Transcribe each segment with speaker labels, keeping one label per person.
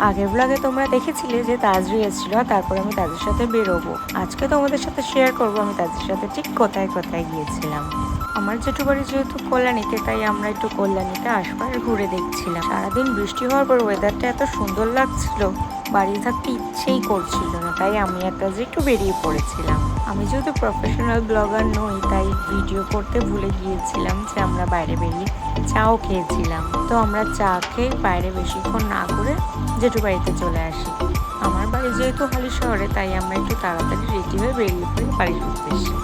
Speaker 1: আগের ব্লগে তোমরা দেখেছিলে যে তাজরি এসেছিল, তারপরে আমি তাদের সাথে বেরোবো। আজকে তোমাদের সাথে শেয়ার করবো আমি তাদের সাথে ঠিক কোথায় কোথায় গিয়েছিলাম। আমার জেঠু বাড়ি যেহেতু কল্যাণীতে, তাই আমরা একটু কল্যাণীতে আশপাশ ঘুরে দেখছিলাম। সারাদিন বৃষ্টি হওয়ার পর ওয়েদারটা এত সুন্দর লাগছিল, বাড়ি থাকতে ইচ্ছেই করছিল না, তাই আমি আর তাজরি একটু বেরিয়ে পড়েছিলাম। আমি যেহেতু প্রফেশনাল ব্লগার নই, তাই ভিডিও করতে ভুলে গিয়েছিলাম যে আমরা বাইরে বেরিয়ে চাও খেয়েছিলাম। তো আমরা চা খেয়ে বাইরে বেশিক্ষণ না ঘুরে জেঠু বাড়িতে চলে আসি। আমার বাড়ি যেহেতু হালি শহরে, তাই আমরা একটু তাড়াতাড়ি রেডি হয়ে বেরিয়ে পড়ি বাড়ির উদ্দেশ্যে।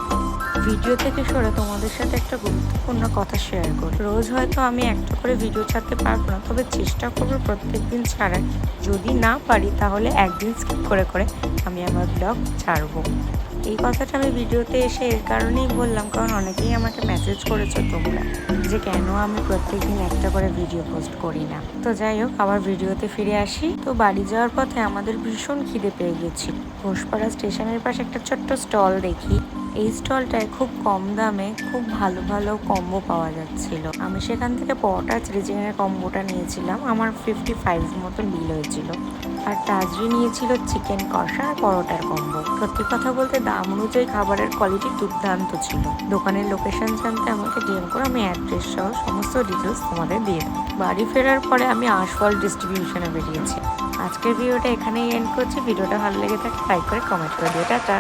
Speaker 1: ভিডিও থেকে সরে তোমাদের সাথে একটা গুরুত্বপূর্ণ কথা শেয়ার করি। রোজ হয়তো আমি একটা করে ভিডিও ছাড়তে পারবো না, তবে চেষ্টা করবো প্রত্যেক দিন ছাড়ার। যদি না পারি তাহলে একদিন স্কিপ করে করে আমি আমার ব্লগ ছাড়বো। এই কথাটা আমি ভিডিওতে এসে এর কারণেই বললাম, কারণ অনেকেই আমাকে মেসেজ করেছো তোমরা যে কেন আমি প্রত্যেকদিন একটা করে ভিডিও পোস্ট করি না। তো যাই হোক, আবার ভিডিওতে ফিরে আসি। তো বাড়ি যাওয়ার পথে আমাদের ভীষণ খিদে পেয়ে গেছি। ঘোষপাড়া স্টেশনের পাশে একটা ছোট্ট স্টল দেখি। এই স্টলটায় খুব কম দামে খুব ভালো ভালো কম্বো পাওয়া যাচ্ছিল। আমি সেখান থেকে পরোটা চিলি চিকেনের কম্বোটা নিয়েছিলাম। আমার 55 মতন বিল হয়েছিল। আর তাজরি নিয়েছিল চিকেন কষা আর পরোটার কম্বো। সত্যি কথা বলতে দাম অনুযায়ী খাবারের কোয়ালিটি দুর্দান্ত ছিল। দোকানের লোকেশন জানতে আমাকে ডিএম করে, আমি অ্যাড্রেস সহ সমস্ত ডিটেলস তোমাদের দিয়ে দেব। বাড়ি ফেরার পরে আমি আশফল ডিস্ট্রিবিউশনে বেরিয়েছি। আজকের ভিডিওটা এখানেই এন্ড করছি। ভিডিওটা ভালো লেগে থাকে লাইক করে কমেন্ট করে দিও। টাটা।